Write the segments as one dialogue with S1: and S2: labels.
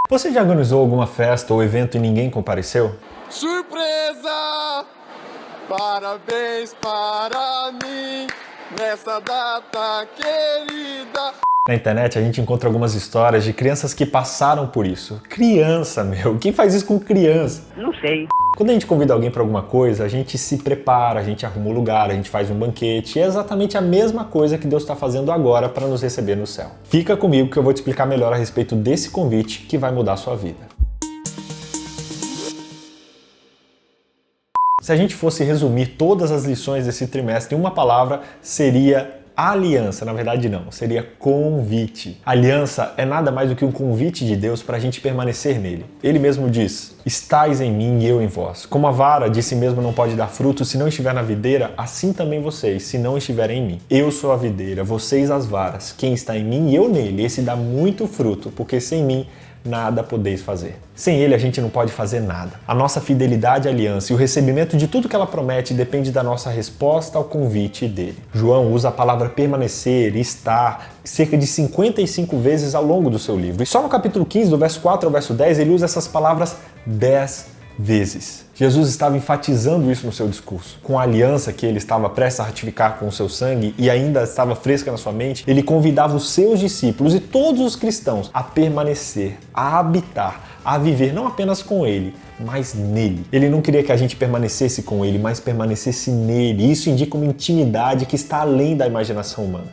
S1: Você já organizou alguma festa ou evento e ninguém compareceu?
S2: Surpresa! Parabéns para mim nessa data querida.
S1: Na internet a gente encontra algumas histórias de crianças que passaram por isso. Criança, meu, quem faz isso com criança?
S3: Não sei.
S1: Quando a gente convida alguém para alguma coisa, a gente se prepara, a gente arruma um lugar, a gente faz um banquete. E é exatamente a mesma coisa que Deus está fazendo agora para nos receber no céu. Fica comigo que eu vou te explicar melhor a respeito desse convite que vai mudar a sua vida. Se a gente fosse resumir todas as lições desse trimestre em uma palavra, seria aliança. Na verdade não, seria convite. Aliança é nada mais do que um convite de Deus para a gente permanecer nele. Ele mesmo diz: estais em mim e eu em vós. Como a vara de si mesmo não pode dar fruto se não estiver na videira, assim também vocês, se não estiverem em mim. Eu sou a videira, vocês as varas. Quem está em mim e eu nele, esse dá muito fruto, porque sem mim nada podeis fazer. Sem ele a gente não pode fazer nada. A nossa fidelidade à aliança e o recebimento de tudo que ela promete depende da nossa resposta ao convite dele. João usa a palavra permanecer e estar cerca de 55 vezes ao longo do seu livro. E só no capítulo 15, do verso 4 ao verso 10, ele usa essas palavras 10 vezes. Jesus estava enfatizando isso no seu discurso. Com a aliança que ele estava prestes a ratificar com o seu sangue e ainda estava fresca na sua mente, ele convidava os seus discípulos e todos os cristãos a permanecer, a habitar, a viver não apenas com ele, mas nele. Ele não queria que a gente permanecesse com ele, mas permanecesse nele. Isso indica uma intimidade que está além da imaginação humana.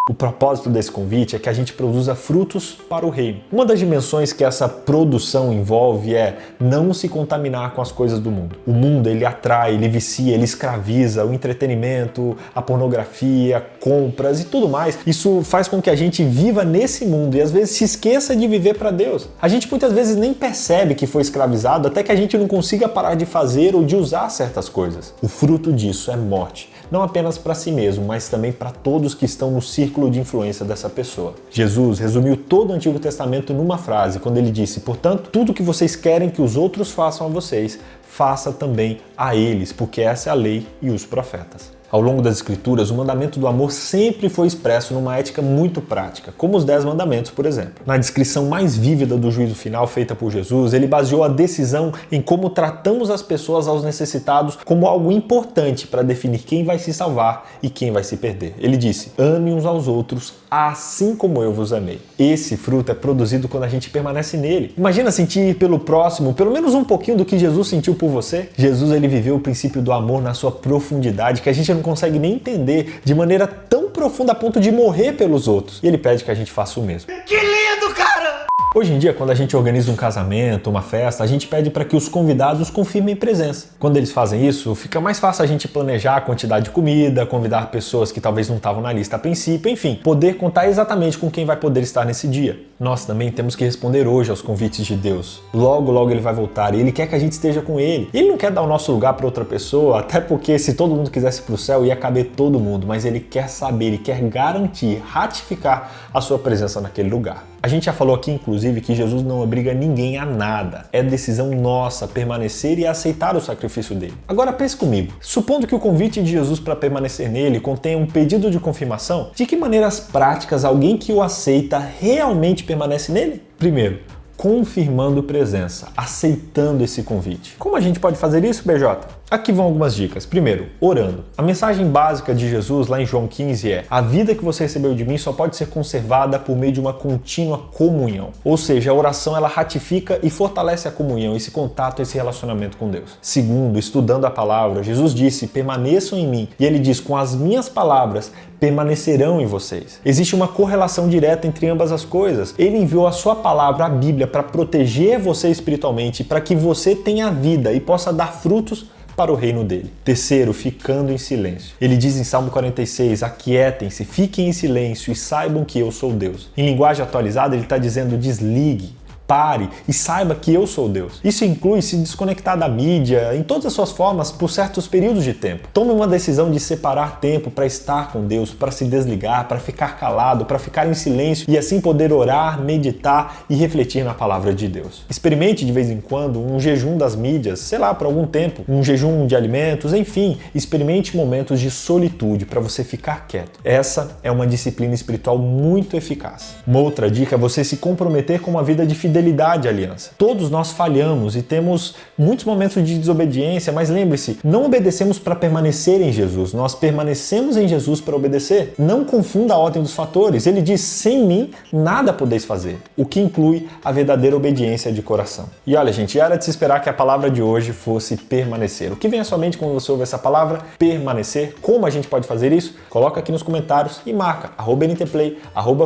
S1: O propósito desse convite é que a gente produza frutos para o reino. Uma das dimensões que essa produção envolve é não se contaminar com as coisas do mundo. O mundo, ele atrai, ele vicia, ele escraviza, o entretenimento, a pornografia, compras e tudo mais. Isso faz com que a gente viva nesse mundo e às vezes se esqueça de viver para Deus. A gente muitas vezes nem percebe que foi escravizado até que a gente não consiga parar de fazer ou de usar certas coisas. O fruto disso é morte. Não apenas para si mesmo, mas também para todos que estão no círculo de influência dessa pessoa. Jesus resumiu todo o Antigo Testamento numa frase, quando ele disse: portanto, tudo que vocês querem que os outros façam a vocês, faça também a eles, porque essa é a lei e os profetas. Ao longo das Escrituras, o mandamento do amor sempre foi expresso numa ética muito prática, como os 10 mandamentos, por exemplo. Na descrição mais vívida do juízo final feita por Jesus, ele baseou a decisão em como tratamos as pessoas aos necessitados como algo importante para definir quem vai se salvar e quem vai se perder. Ele disse: ame uns aos outros assim como eu vos amei. Esse fruto é produzido quando a gente permanece nele. Imagina sentir pelo próximo pelo menos um pouquinho do que Jesus sentiu por você. Jesus, ele viveu o princípio do amor na sua profundidade, que a gente não consegue nem entender, de maneira tão profunda a ponto de morrer pelos outros. E ele pede que a gente faça o mesmo.
S3: Que lindo, cara!
S1: Hoje em dia, quando a gente organiza um casamento, uma festa, a gente pede para que os convidados confirmem presença. Quando eles fazem isso, fica mais fácil a gente planejar a quantidade de comida, convidar pessoas que talvez não estavam na lista a princípio, enfim, poder contar exatamente com quem vai poder estar nesse dia. Nós também temos que responder hoje aos convites de Deus. Logo, logo ele vai voltar e ele quer que a gente esteja com ele. E ele não quer dar o nosso lugar para outra pessoa, até porque se todo mundo quisesse para o céu, ia caber todo mundo, mas ele quer saber, ele quer garantir, ratificar a sua presença naquele lugar. A gente já falou aqui, inclusive, que Jesus não obriga ninguém a nada. É decisão nossa permanecer e aceitar o sacrifício dele. Agora pense comigo. Supondo que o convite de Jesus para permanecer nele contenha um pedido de confirmação, de que maneiras práticas alguém que o aceita realmente permanece nele? Primeiro, confirmando presença, aceitando esse convite. Como a gente pode fazer isso, BJ? Aqui vão algumas dicas. Primeiro, orando. A mensagem básica de Jesus lá em João 15 é: a vida que você recebeu de mim só pode ser conservada por meio de uma contínua comunhão. Ou seja, a oração ela ratifica e fortalece a comunhão, esse contato, esse relacionamento com Deus. Segundo, estudando a palavra, Jesus disse: permaneçam em mim. E ele diz: com as minhas palavras permanecerão em vocês. Existe uma correlação direta entre ambas as coisas. Ele enviou a sua palavra, a Bíblia, para proteger você espiritualmente, para que você tenha vida e possa dar frutos para o reino dele. Terceiro, ficando em silêncio. Ele diz em Salmo 46, aquietem-se, fiquem em silêncio e saibam que eu sou Deus. Em linguagem atualizada, ele está dizendo: desligue, pare e saiba que eu sou Deus. Isso inclui se desconectar da mídia em todas as suas formas por certos períodos de tempo. Tome uma decisão de separar tempo para estar com Deus, para se desligar, para ficar calado, para ficar em silêncio e assim poder orar, meditar e refletir na palavra de Deus. Experimente de vez em quando um jejum das mídias, sei lá, por algum tempo, um jejum de alimentos, enfim, experimente momentos de solitude para você ficar quieto. Essa é uma disciplina espiritual muito eficaz. Uma outra dica é você se comprometer com uma vida de fidelidade à aliança. Todos nós falhamos e temos muitos momentos de desobediência, mas lembre-se, não obedecemos para permanecer em Jesus, nós permanecemos em Jesus para obedecer. Não confunda a ordem dos fatores. Ele diz: sem mim nada podeis fazer, o que inclui a verdadeira obediência de coração. E olha, gente, era de se esperar que a palavra de hoje fosse permanecer. O que vem à sua mente quando você ouve essa palavra, permanecer? Como a gente pode fazer isso? Coloca aqui nos comentários e marca @NTplay,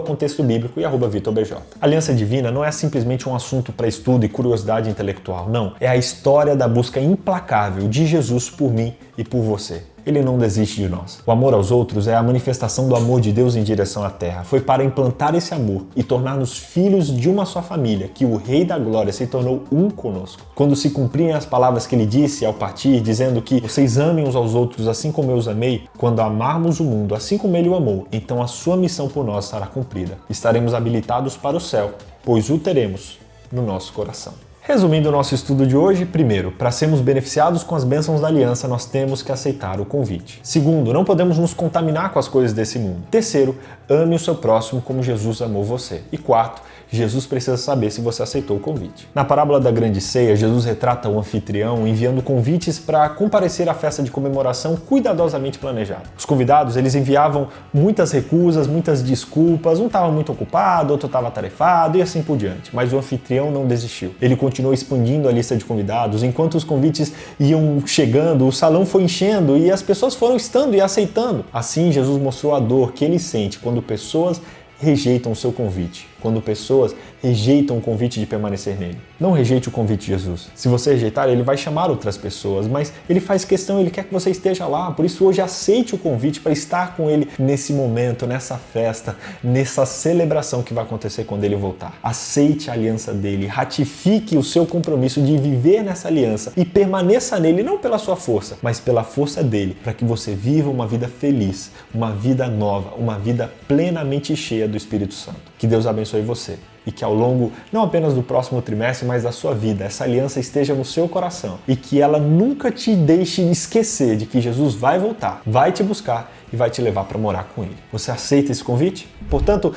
S1: @Contexto Bíblico e @VitorBJ. Aliança divina não é simplesmente um assunto para estudo e curiosidade intelectual, não. É a história da busca implacável de Jesus por mim e por você. Ele não desiste de nós. O amor aos outros é a manifestação do amor de Deus em direção à terra. Foi para implantar esse amor e tornar-nos filhos de uma só família que o Rei da Glória se tornou um conosco. Quando se cumprirem as palavras que ele disse ao partir, dizendo que vocês amem uns aos outros assim como eu os amei, quando amarmos o mundo assim como ele o amou, então a sua missão por nós será cumprida. Estaremos habilitados para o céu, pois o teremos no nosso coração. Resumindo o nosso estudo de hoje, primeiro, para sermos beneficiados com as bênçãos da aliança, nós temos que aceitar o convite. Segundo, não podemos nos contaminar com as coisas desse mundo. Terceiro, ame o seu próximo como Jesus amou você. E quarto, Jesus precisa saber se você aceitou o convite. Na parábola da grande ceia, Jesus retrata o anfitrião enviando convites para comparecer à festa de comemoração cuidadosamente planejada. Os convidados, eles enviavam muitas recusas, muitas desculpas, um estava muito ocupado, outro estava atarefado e assim por diante. Mas o anfitrião não desistiu. Ele continuou expandindo a lista de convidados. Enquanto os convites iam chegando, o salão foi enchendo e as pessoas foram estando e aceitando. Assim, Jesus mostrou a dor que ele sente quando pessoas rejeitam o seu convite, quando pessoas rejeitam o convite de permanecer nele. Não rejeite o convite de Jesus. Se você rejeitar, ele vai chamar outras pessoas, mas ele faz questão, ele quer que você esteja lá. Por isso, hoje, aceite o convite para estar com ele nesse momento, nessa festa, nessa celebração que vai acontecer quando ele voltar. Aceite a aliança dele, ratifique o seu compromisso de viver nessa aliança e permaneça nele, não pela sua força, mas pela força dele, para que você viva uma vida feliz, uma vida nova, uma vida plenamente cheia do Espírito Santo. Que Deus abençoe você e que ao longo, não apenas do próximo trimestre, mas da sua vida, essa aliança esteja no seu coração e que ela nunca te deixe esquecer de que Jesus vai voltar, vai te buscar e vai te levar para morar com ele. Você aceita esse convite? Portanto,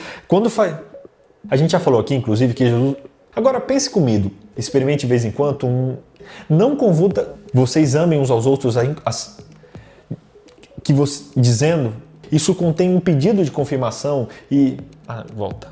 S1: a gente já falou aqui, inclusive, que Jesus... Agora pense comigo, experimente de vez em quando não convulta, vocês amem uns aos outros dizendo, isso contém um pedido de confirmação e... volta.